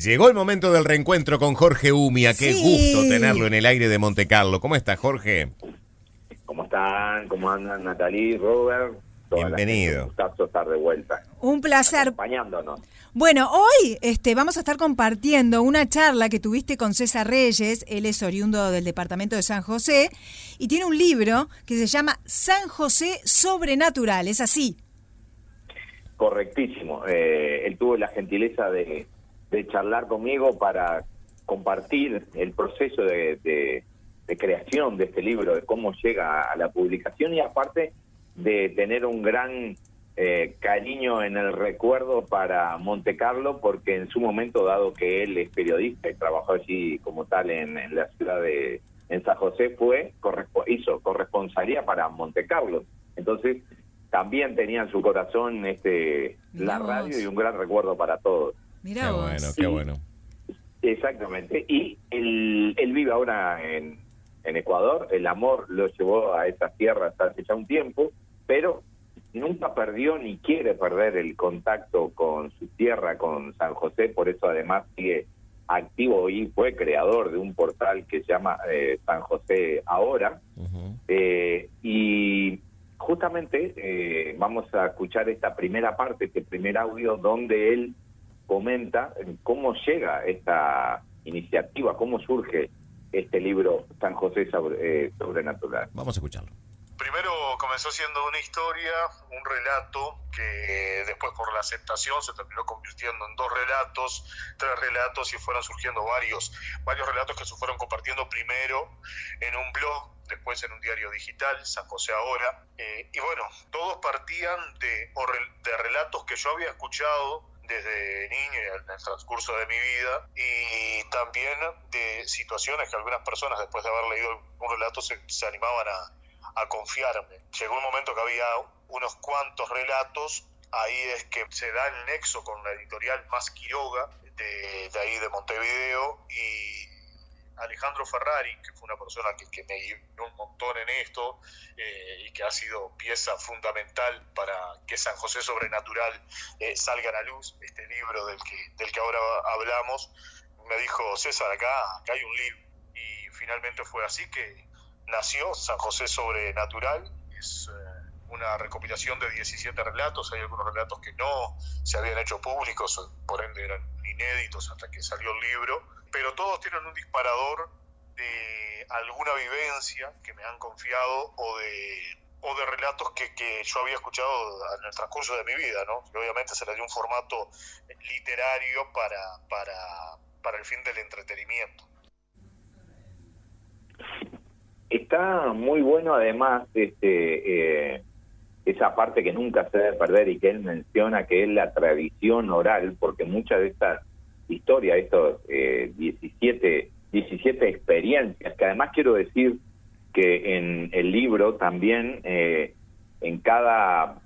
Llegó el momento del reencuentro con Jorge Umia. Qué Sí. gusto tenerlo en el aire de Montecarlo. ¿Cómo está, Jorge? ¿Cómo están? ¿Cómo andan Natalie, Robert? Toda la gente, Bienvenido. un gustazo estar de vuelta, Un placer. acompañándonos. Bueno, hoy vamos a estar compartiendo una charla que tuviste con César Reyes. Él es oriundo del departamento de San José y tiene un libro que se llama San José Sobrenatural. ¿Es así? Correctísimo. Él tuvo la gentileza de charlar conmigo para compartir el proceso de creación de este libro, de cómo llega a la publicación y aparte de tener un gran cariño en el recuerdo para Montecarlo, porque en su momento, dado que él es periodista y trabajó allí como tal en la ciudad en San José, hizo corresponsalía para Montecarlo. Entonces también tenía en su corazón la radio y un gran recuerdo para todos. Mirá Qué vos. bueno, qué bueno. Exactamente. Y él vive ahora en Ecuador. El amor lo llevó a esas tierras hace ya un tiempo, pero nunca perdió ni quiere perder el contacto con su tierra, con San José. Por eso además sigue activo y fue creador de un portal que se llama San José Ahora. Uh-huh. Y justamente vamos a escuchar esta primera parte, este primer audio donde él comenta cómo llega esta iniciativa, cómo surge este libro San José Sobrenatural. Vamos a escucharlo. Primero comenzó siendo una historia, un relato, que después por la aceptación se terminó convirtiendo en 2 relatos, 3 relatos y fueron surgiendo varios relatos que se fueron compartiendo primero en un blog, después en un diario digital, San José Ahora. Y bueno, todos partían de relatos que yo había escuchado desde niño en el transcurso de mi vida y también de situaciones que algunas personas después de haber leído un relato se animaban a confiarme. Llegó un momento que había unos cuantos relatos, ahí es que se da el nexo con la editorial Más Quiroga de ahí de Montevideo y Alejandro Ferrari, que fue una persona que me guió un montón en esto y que ha sido pieza fundamental para que San José Sobrenatural salga a la luz, este libro del que ahora hablamos, me dijo: César, acá hay un libro. Y finalmente fue así que nació San José Sobrenatural. Es una recopilación de 17 relatos. Hay algunos relatos que no se habían hecho públicos, por ende eran inéditos hasta que salió el libro, pero todos tienen un disparador de alguna vivencia que me han confiado o de relatos que yo había escuchado en el transcurso de mi vida, ¿no? Y obviamente se le dio un formato literario para el fin del entretenimiento. Está muy bueno además esa parte que nunca se debe perder y que él menciona, que es la tradición oral, porque muchas de estas historias, estos 17 experiencias, que además quiero decir que en el libro también, en cada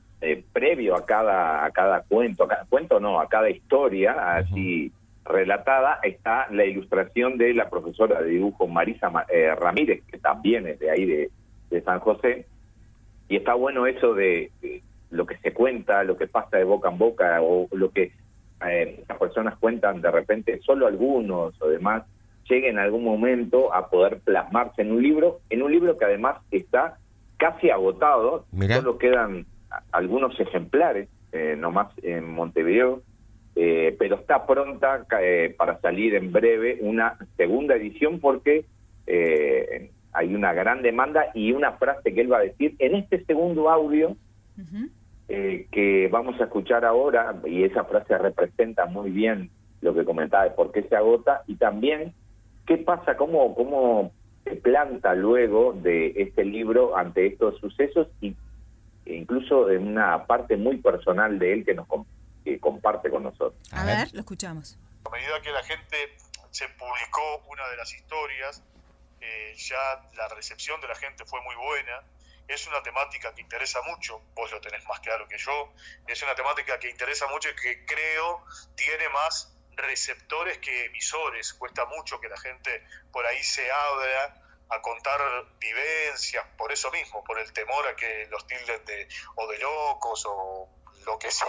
previo a cada cuento, a cada historia así relatada, está la ilustración de la profesora de dibujo Marisa Ramírez, que también es de ahí de San José, y está bueno eso de lo que se cuenta, lo que pasa de boca en boca, o lo que las personas cuentan de repente, solo algunos o demás, lleguen en algún momento a poder plasmarse en un libro que además está casi agotado. Mirá. Solo quedan algunos ejemplares nomás en Montevideo, pero está pronta para salir en breve una segunda edición, porque hay una gran demanda y una frase que él va a decir en este segundo audio que vamos a escuchar ahora, y esa frase representa muy bien lo que comentaba de por qué se agota y también qué pasa, cómo se planta luego de este libro ante estos sucesos, e incluso en una parte muy personal de él que nos comparte con nosotros. A ver, lo escuchamos. A medida que la gente se publicó una de las historias, ya la recepción de la gente fue muy buena. Es una temática que interesa mucho, vos lo tenés más claro que yo, es una temática que interesa mucho y que creo tiene más receptores que emisores. Cuesta mucho que la gente por ahí se abra a contar vivencias, por eso mismo, por el temor a que los tilden de locos o lo que sea,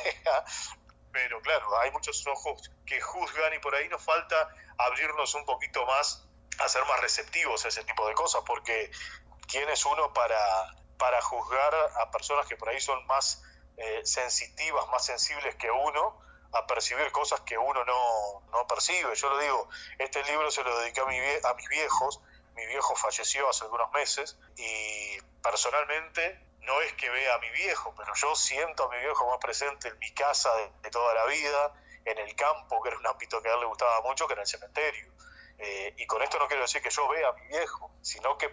pero claro, hay muchos ojos que juzgan y por ahí nos falta abrirnos un poquito más, a ser más receptivos a ese tipo de cosas, porque ¿quién es uno para juzgar a personas que por ahí son más sensitivas, más sensibles que uno, a percibir cosas que uno no percibe? Yo lo digo, este libro se lo dediqué a mis viejos. Mi viejo falleció hace algunos meses y personalmente no es que vea a mi viejo, pero yo siento a mi viejo más presente en mi casa de toda la vida, en el campo, que era un ámbito que a él le gustaba mucho, que era el cementerio. Y con esto no quiero decir que yo vea a mi viejo, sino que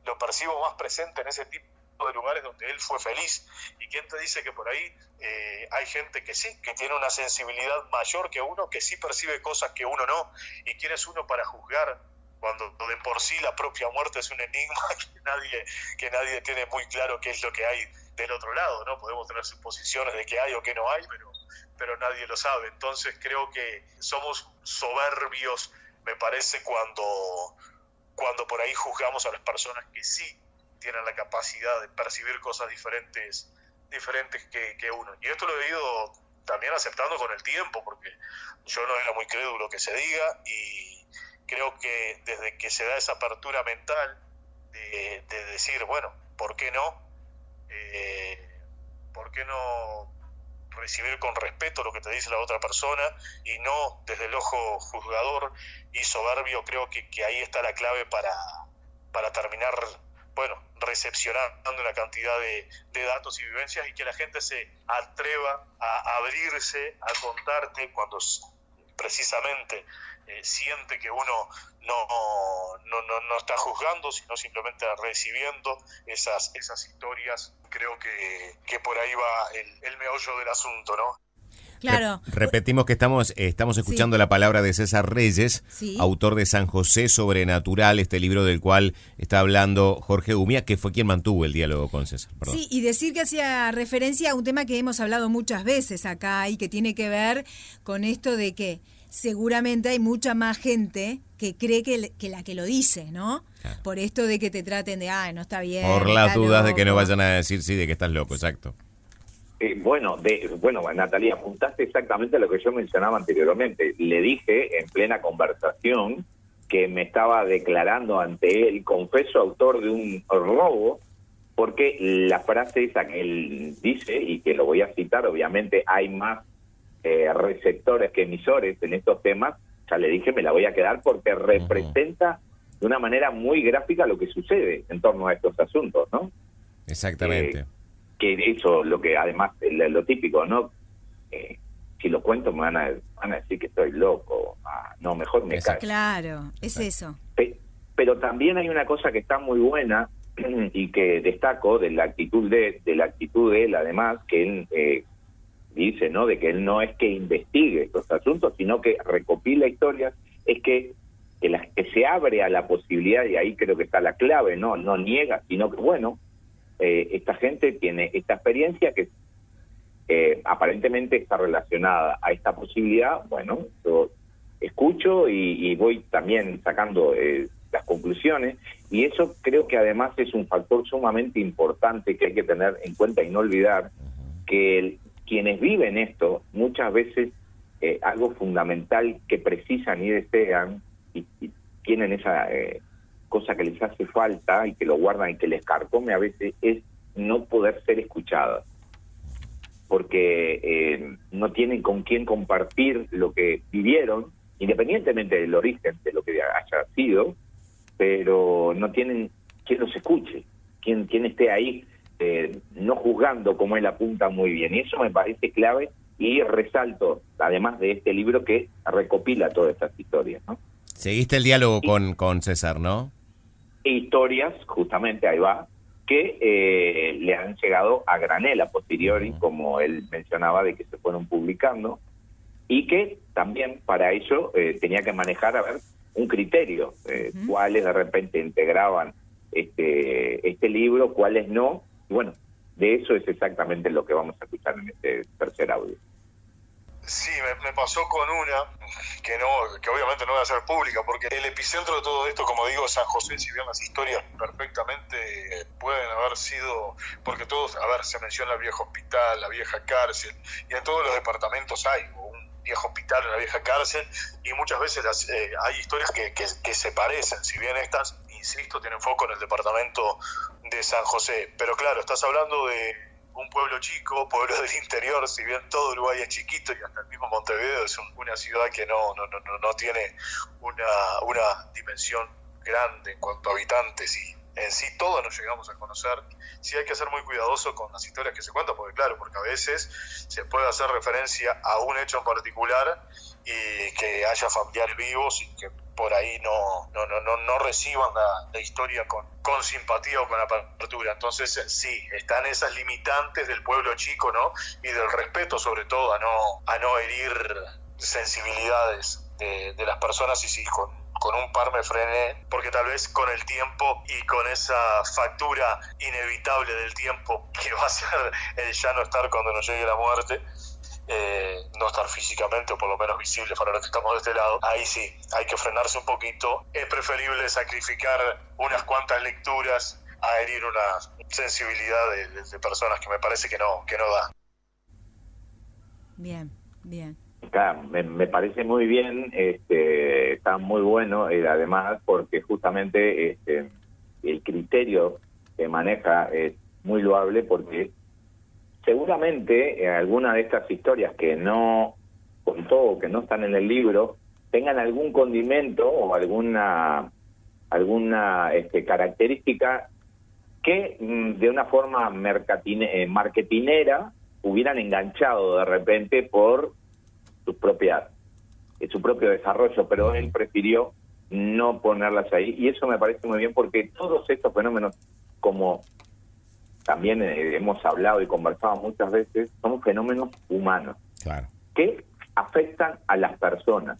lo percibo más presente en ese tipo de lugares donde él fue feliz. ¿Y quién te dice que por ahí hay gente que sí, que tiene una sensibilidad mayor que uno, que sí percibe cosas que uno no? ¿Y quién es uno para juzgar cuando de por sí la propia muerte es un enigma que nadie tiene muy claro qué es lo que hay del otro lado, ¿no? Podemos tener suposiciones de que hay o que no hay, pero nadie lo sabe. Entonces creo que somos soberbios, me parece, cuando por ahí juzgamos a las personas que sí tienen la capacidad de percibir cosas diferentes que uno. Y esto lo he ido también aceptando con el tiempo, porque yo no era muy crédulo que se diga, y creo que desde que se da esa apertura mental de decir, bueno, ¿por qué no? ¿Por qué no recibir con respeto lo que te dice la otra persona y no desde el ojo juzgador y soberbio? Creo que ahí está la clave para terminar, bueno, recepcionando una cantidad de datos y vivencias, y que la gente se atreva a abrirse, a contarte cuando precisamente siente que uno no está juzgando, sino simplemente recibiendo esas historias. Creo que por ahí va el meollo del asunto, ¿no? Claro. Repetimos que estamos escuchando la palabra de César Reyes, autor de San José Sobrenatural, este libro del cual está hablando Jorge Umia, que fue quien mantuvo el diálogo con César. Perdón. Sí, y decir que hacía referencia a un tema que hemos hablado muchas veces acá y que tiene que ver con esto de que seguramente hay mucha más gente que cree que la que lo dice, ¿no? Claro. Por esto de que te traten de, no está bien. Por las dudas de que no vayan a decir sí, de que estás loco, exacto. Bueno, Natalia, apuntaste exactamente lo que yo mencionaba anteriormente. Le dije en plena conversación que me estaba declarando ante él confeso autor de un robo, porque la frase esa que él dice, y que lo voy a citar, obviamente hay más receptores que emisores en estos temas, ya le dije me la voy a quedar porque representa de una manera muy gráfica lo que sucede en torno a estos asuntos, ¿no? Exactamente. Que eso, lo que además, lo típico, ¿no? Si lo cuento me van a decir que estoy loco. No, mejor me callo. Claro, es eso. Pero también hay una cosa que está muy buena y que destaco de la actitud de él, además, que él dice, ¿no? De que él no es que investigue estos asuntos, sino que recopila historias, es que se abre a la posibilidad, y ahí creo que está la clave, no niega, sino que, bueno, esta gente tiene esta experiencia que aparentemente está relacionada a esta posibilidad. Bueno, yo escucho y voy también sacando las conclusiones, y eso creo que además es un factor sumamente importante que hay que tener en cuenta y no olvidar, que quienes viven esto muchas veces algo fundamental que precisan y desean y tienen esa cosa que les hace falta y que lo guardan y que les carcome a veces, es no poder ser escuchadas, porque no tienen con quién compartir lo que vivieron, independientemente del origen de lo que haya sido, pero no tienen quien los escuche, quien esté ahí, no juzgando, como él apunta muy bien, y eso me parece clave, y resalto, además de este libro, que recopila todas estas historias, ¿no? Seguiste el diálogo con César, ¿no? Historias, justamente ahí va, que le han llegado a granel a posteriori, como él mencionaba, de que se fueron publicando, y que también para ello tenía que manejar, un criterio, cuáles de repente integraban este libro, cuáles no, y bueno, de eso es exactamente lo que vamos a escuchar en este tercer audio. Sí, me pasó con una que obviamente no voy a hacer pública, porque el epicentro de todo esto, como digo, San José, si bien las historias perfectamente pueden haber sido, porque todos, a ver, se menciona el viejo hospital, la vieja cárcel, y en todos los departamentos hay un viejo hospital, una vieja cárcel, y muchas veces hay historias que se parecen, si bien estas, insisto, tienen foco en el departamento de San José, pero claro, estás hablando de un pueblo chico, pueblo del interior, si bien todo Uruguay es chiquito y hasta el mismo Montevideo es una ciudad que no tiene una dimensión grande en cuanto a habitantes, y en sí todos nos llegamos a conocer. Sí hay que ser muy cuidadoso con las historias que se cuentan, porque a veces se puede hacer referencia a un hecho en particular y que haya familiares vivos y que por ahí no reciban la historia con simpatía o con apertura. Entonces sí, están esas limitantes del pueblo chico, ¿no? Y del respeto, sobre todo, a no herir sensibilidades de las personas, y sí, con un par me frené, porque tal vez con el tiempo y con esa factura inevitable del tiempo que va a ser el ya no estar cuando nos llegue la muerte, no estar físicamente o por lo menos visible para los que estamos de este lado, ahí sí, hay que frenarse un poquito. Es preferible sacrificar unas cuantas lecturas a herir una sensibilidad de personas que me parece que no da. Bien. Me parece muy bien, está muy bueno, además, porque justamente el criterio que maneja es muy loable, porque seguramente alguna de estas historias que no contó o que no están en el libro tengan algún condimento o alguna característica que de una forma marketinera hubieran enganchado de repente por su propio desarrollo, pero él prefirió no ponerlas ahí, y eso me parece muy bien, porque todos estos fenómenos, como también hemos hablado y conversado muchas veces, son fenómenos humanos, claro, que afectan a las personas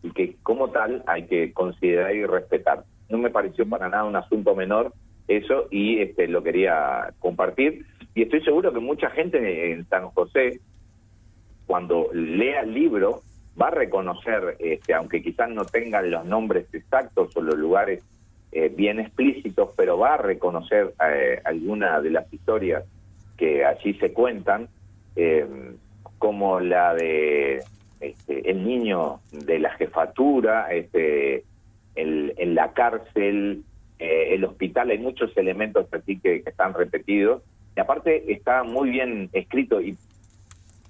y que como tal hay que considerar y respetar. No me pareció para nada un asunto menor eso, y lo quería compartir, y estoy seguro que mucha gente en San José, cuando lea el libro, va a reconocer, aunque quizás no tengan los nombres exactos o los lugares bien explícitos, pero va a reconocer alguna de las historias que allí se cuentan, como la de el niño de la jefatura, en la cárcel, el hospital. Hay muchos elementos así que están repetidos, y aparte está muy bien escrito, y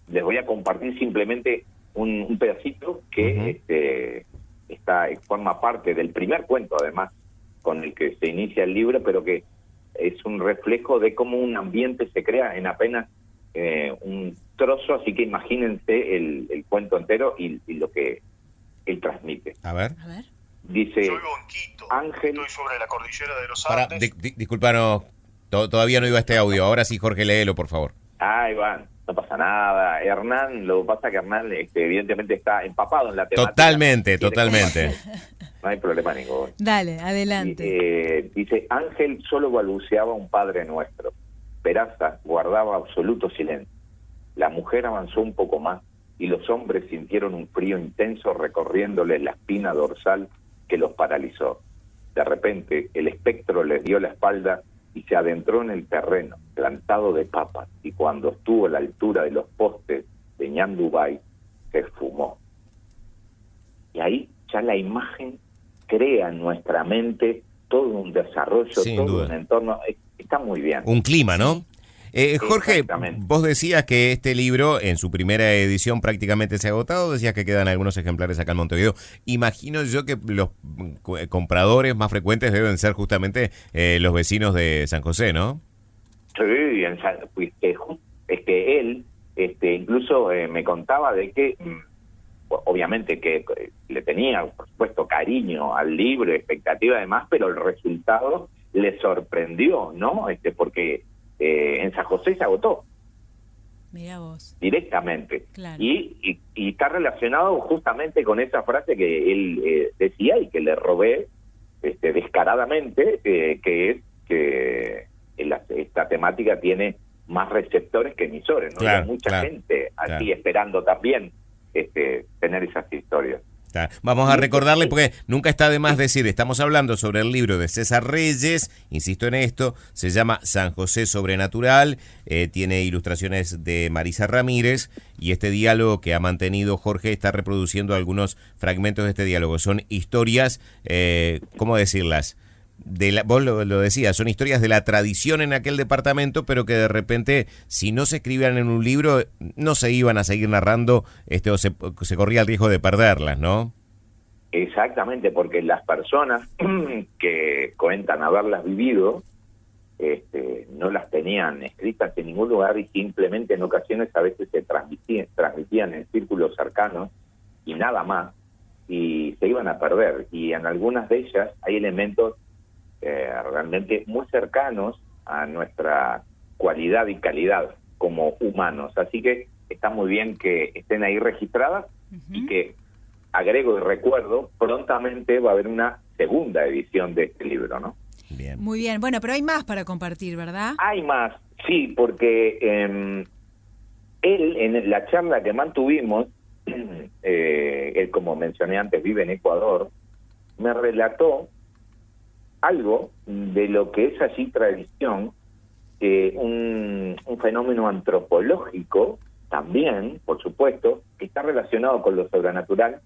les voy a compartir simplemente un pedacito que forma parte del primer cuento, además, con el que se inicia el libro, pero que es un reflejo de cómo un ambiente se crea en apenas un trozo, así que imagínense el cuento entero y lo que él transmite. A ver. Dice, yo vivo en Quito, Ángel... estoy sobre la cordillera de los Andes. Disculpanos, todavía no iba este audio. Ahora sí, Jorge, léelo, por favor. Ah, Iván, no pasa nada. Hernán, lo que pasa es que Hernán evidentemente está empapado en la temática. Totalmente. No hay problema ninguno. Dale, adelante. Dice, Ángel solo balbuceaba un Padre Nuestro. Peraza guardaba absoluto silencio. La mujer avanzó un poco más y los hombres sintieron un frío intenso recorriéndole la espina dorsal que los paralizó. De repente, el espectro les dio la espalda y se adentró en el terreno, plantado de papas, y cuando estuvo a la altura de los postes de Ñandubay, se esfumó. Y ahí ya la imagen crea en nuestra mente todo un desarrollo, sin todo duda. Un entorno. Está muy bien. Un clima, ¿no? Jorge, vos decías que este libro en su primera edición prácticamente se ha agotado, decías que quedan algunos ejemplares acá en Montevideo. Imagino yo que los compradores más frecuentes deben ser justamente los vecinos de San José, ¿no? Sí, es que él incluso me contaba de que obviamente que le tenía, por supuesto, cariño al libro, expectativa además, pero el resultado le sorprendió, ¿no? Porque en San José se agotó. Mirá vos. Directamente. Claro. Y está relacionado justamente con esa frase que él decía y que le robé descaradamente, que es que esta temática tiene más receptores que emisores, ¿no? Claro, Hay mucha gente así esperando también tener esas historias. Vamos a recordarle, porque nunca está de más decir, estamos hablando sobre el libro de César Reyes, insisto en esto, se llama San José Sobrenatural, tiene ilustraciones de Marisa Ramírez, y este diálogo que ha mantenido Jorge está reproduciendo algunos fragmentos de este diálogo. Son historias, ¿cómo decirlas? Vos lo decías, son historias de la tradición en aquel departamento, pero que de repente, si no se escribían en un libro, no se iban a seguir narrando, o se corría el riesgo de perderlas, ¿no? Exactamente, porque las personas que cuentan haberlas vivido no las tenían escritas en ningún lugar, y simplemente en ocasiones a veces se transmitían en círculos cercanos y nada más, y se iban a perder. Y en algunas de ellas hay elementos realmente muy cercanos a nuestra cualidad y calidad como humanos. Así que está muy bien que estén ahí registradas, y que, agrego y recuerdo, prontamente va a haber una segunda edición de este libro, ¿no? Bien. Muy bien. Bueno, pero hay más para compartir, ¿verdad? Hay más, sí, porque él, en la charla que mantuvimos, él, como mencioné antes, vive en Ecuador, me relató algo de lo que es allí tradición, un fenómeno antropológico también, por supuesto, que está relacionado con lo sobrenatural,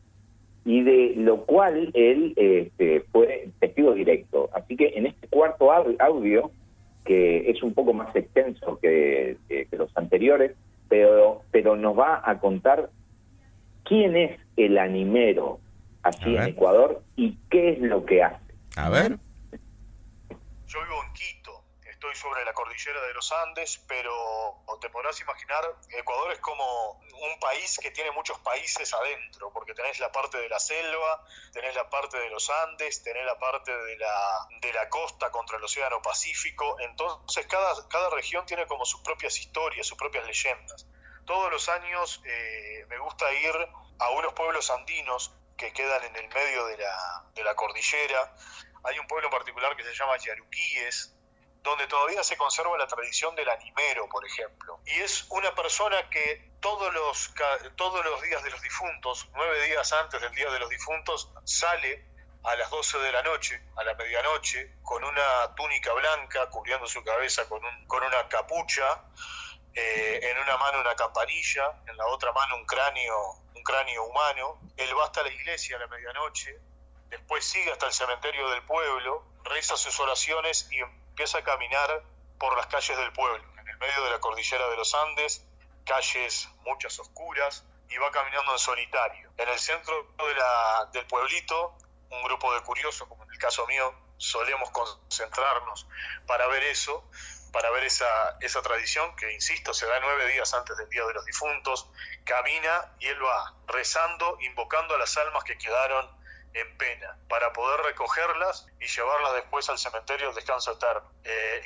y de lo cual él fue testigo directo. Así que en este cuarto audio, que es un poco más extenso que los anteriores, pero nos va a contar quién es el animero allí en Ecuador y qué es lo que hace. A ver. Yo vivo en Quito, estoy sobre la cordillera de los Andes, pero te podrás imaginar, Ecuador es como un país que tiene muchos países adentro, porque tenés la parte de la selva, tenés la parte de los Andes, tenés la parte de la costa contra el Océano Pacífico. Entonces cada región tiene como sus propias historias, sus propias leyendas. Todos los años me gusta ir a unos pueblos andinos que quedan en el medio de la cordillera. Hay un pueblo en particular que se llama Yaruquíes, donde todavía se conserva la tradición del animero, por ejemplo. Y es una persona que todos los días de los difuntos, 9 días antes del Día de los Difuntos, sale a las 12 de la noche, a la medianoche, con una túnica blanca, cubriendo su cabeza con una capucha, en una mano una campanilla, en la otra mano un cráneo humano. Él va hasta la iglesia a la medianoche, después sigue hasta el cementerio del pueblo, reza sus oraciones y empieza a caminar por las calles del pueblo, en el medio de la cordillera de los Andes, calles muchas oscuras, y va caminando en solitario. En el centro del pueblito, un grupo de curiosos, como en el caso mío, solemos concentrarnos para ver eso, para ver esa tradición que, insisto, se da 9 días antes del Día de los Difuntos. Camina y él va rezando, invocando a las almas que quedaron en pena, para poder recogerlas y llevarlas después al cementerio del descanso eterno.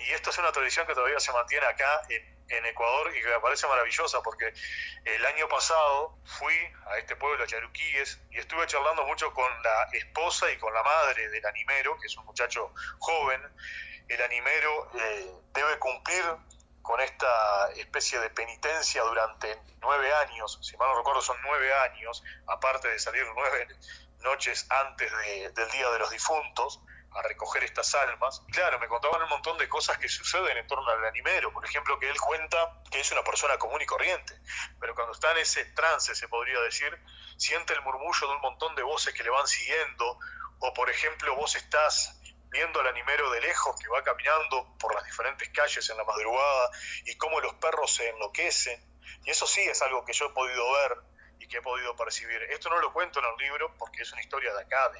Y esto es una tradición que todavía se mantiene acá en Ecuador, y que me parece maravillosa, porque el año pasado fui a este pueblo, Yaruquíes, y estuve charlando mucho con la esposa y con la madre del animero, que es un muchacho joven. El animero debe cumplir con esta especie de penitencia durante 9 años, si mal no recuerdo son 9 años, aparte de salir 9 noches antes del Día de los Difuntos, a recoger estas almas. Claro, me contaban un montón de cosas que suceden en torno al animero. Por ejemplo, que él cuenta que es una persona común y corriente, pero cuando está en ese trance, se podría decir, siente el murmullo de un montón de voces que le van siguiendo. O, por ejemplo, vos estás viendo al animero de lejos que va caminando por las diferentes calles en la madrugada, y cómo los perros se enloquecen. Y eso sí es algo que yo he podido ver y que he podido percibir. Esto no lo cuento en el libro porque es una historia de acá,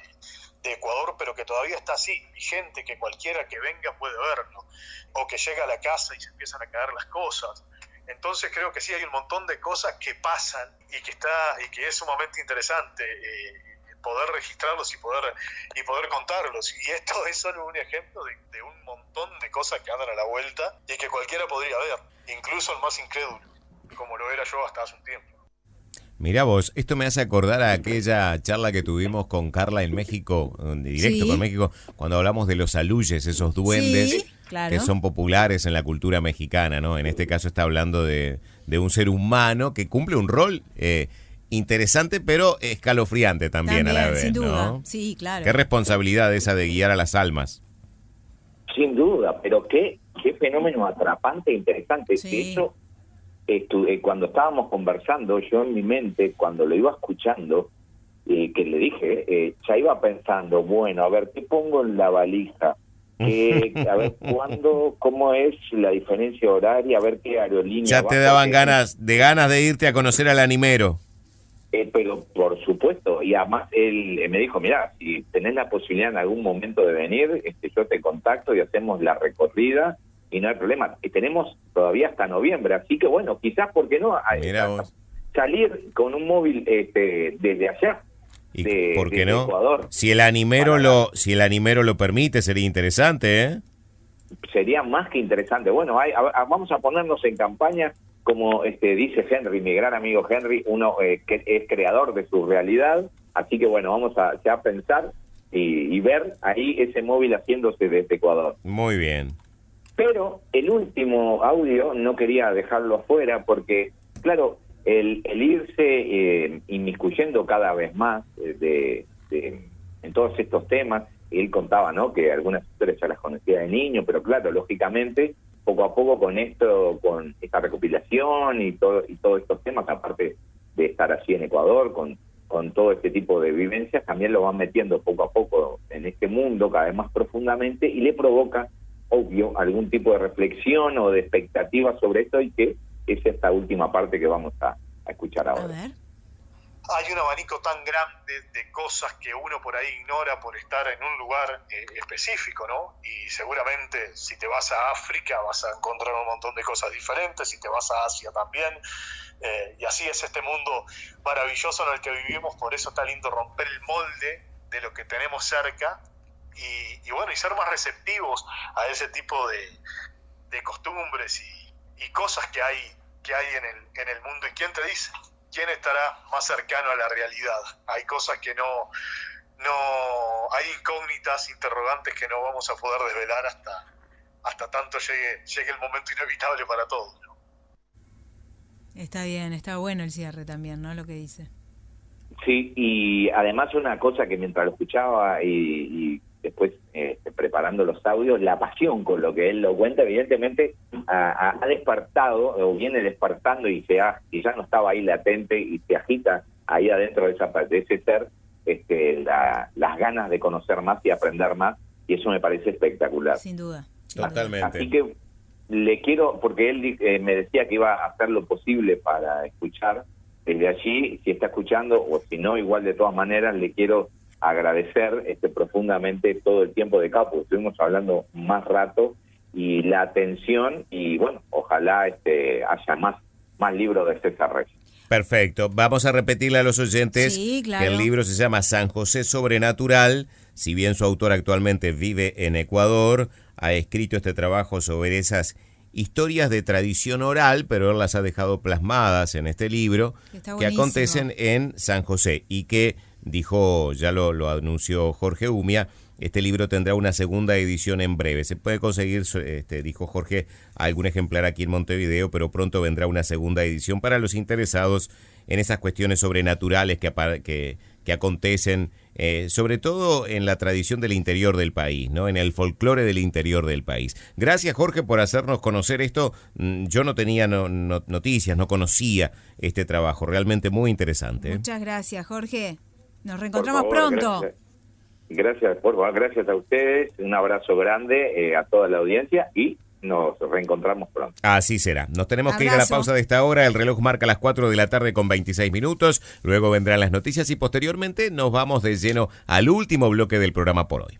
de Ecuador, pero que todavía está así, vigente, que cualquiera que venga puede verlo, o que llega a la casa y se empiezan a caer las cosas. Entonces creo que sí hay un montón de cosas que pasan y que es sumamente interesante poder registrarlos y poder contarlos. Y esto es solo un ejemplo de un montón de cosas que andan a la vuelta y que cualquiera podría ver, incluso el más incrédulo, como lo era yo hasta hace un tiempo. Mirá vos, esto me hace acordar a aquella charla que tuvimos con Carla en México, directo con México, cuando hablamos de los aluyes, esos duendes que son populares en la cultura mexicana, ¿no? En este caso está hablando de un ser humano que cumple un rol interesante, pero escalofriante también a la vez, sin duda. ¿no? Sí, claro. Qué responsabilidad esa de guiar a las almas. Sin duda, pero qué fenómeno atrapante e interesante. Sí. De hecho, cuando estábamos conversando, yo en mi mente, cuando lo iba escuchando, que le dije, ya iba pensando, bueno, a ver, ¿qué pongo en la valija? A ver, cómo es la diferencia horaria, a ver qué aerolínea. Ya te daban ganas de irte a conocer al animero. Pero por supuesto, y además él me dijo, mira, si tenés la posibilidad en algún momento de venir, yo te contacto y hacemos la recorrida y no hay problema. Y tenemos todavía hasta noviembre, así que bueno, quizás, ¿por qué no? Salir con un móvil desde allá. ¿Y por qué no? Ecuador. Si el animero lo permite, sería interesante, ¿eh? Sería más que interesante. Bueno, vamos a ponernos en campaña, como dice Henry, mi gran amigo Henry, uno que es creador de su realidad. Así que bueno, vamos a pensar y ver ahí ese móvil haciéndose desde Ecuador. Muy bien. Pero el último audio no quería dejarlo afuera porque, claro, el irse inmiscuyendo cada vez más en todos estos temas, él contaba, ¿no?, que algunas historias ya las conocía de niño, pero claro, lógicamente, poco a poco con esta recopilación y todos estos temas, aparte de estar allí en Ecuador, con todo este tipo de vivencias, también lo van metiendo poco a poco en este mundo cada vez más profundamente y le provoca, obvio, algún tipo de reflexión o de expectativa sobre esto, y que es esta última parte que vamos a escuchar ahora. A ver. Hay un abanico tan grande de cosas que uno por ahí ignora por estar en un lugar específico, ¿no? Y seguramente si te vas a África vas a encontrar un montón de cosas diferentes, si te vas a Asia también, y así es este mundo maravilloso en el que vivimos. Por eso está lindo romper el molde de lo que tenemos cerca y bueno, y ser más receptivos a ese tipo de costumbres y cosas que hay en el mundo. ¿Y quién te dice? ¿Quién estará más cercano a la realidad? Hay cosas que no hay incógnitas, interrogantes que no vamos a poder desvelar hasta tanto llegue el momento inevitable para todos, ¿no? Está bien, está bueno el cierre también, ¿no?, lo que dice. Sí, y además una cosa que mientras lo escuchaba y después preparando los audios, la pasión con lo que él lo cuenta, evidentemente ha despertado, o viene despertando, y ya no estaba ahí latente, y se agita ahí adentro de ese ser las ganas de conocer más y aprender más, y eso me parece espectacular. Sin duda. Totalmente. Así que le quiero, porque él me decía que iba a hacer lo posible para escuchar desde allí, si está escuchando, o si no, igual de todas maneras le quiero agradecer profundamente todo el tiempo de acá, porque estuvimos hablando más rato, y la atención, y bueno, ojalá haya más libros de César Reyes. Perfecto. Vamos a repetirle a los oyentes que el libro se llama San José Sobrenatural. Si bien su autor actualmente vive en Ecuador, ha escrito este trabajo sobre esas historias de tradición oral, pero él las ha dejado plasmadas en este libro, que acontecen en San José, y que dijo, ya lo anunció Jorge Umia, este libro tendrá una segunda edición en breve. Se puede conseguir, dijo Jorge, algún ejemplar aquí en Montevideo, pero pronto vendrá una segunda edición para los interesados en esas cuestiones sobrenaturales que acontecen, sobre todo en la tradición del interior del país, ¿no?, en el folclore del interior del país. Gracias, Jorge, por hacernos conocer esto. Yo no tenía noticias, no conocía este trabajo, realmente muy interesante. Muchas gracias, Jorge. Nos reencontramos pronto. Gracias, por favor, gracias a ustedes. Un abrazo grande a toda la audiencia y nos reencontramos pronto. Así será. Nos tenemos que ir a la pausa de esta hora. El reloj marca las 4 de la tarde con 26 minutos. Luego vendrán las noticias y posteriormente nos vamos de lleno al último bloque del programa por hoy.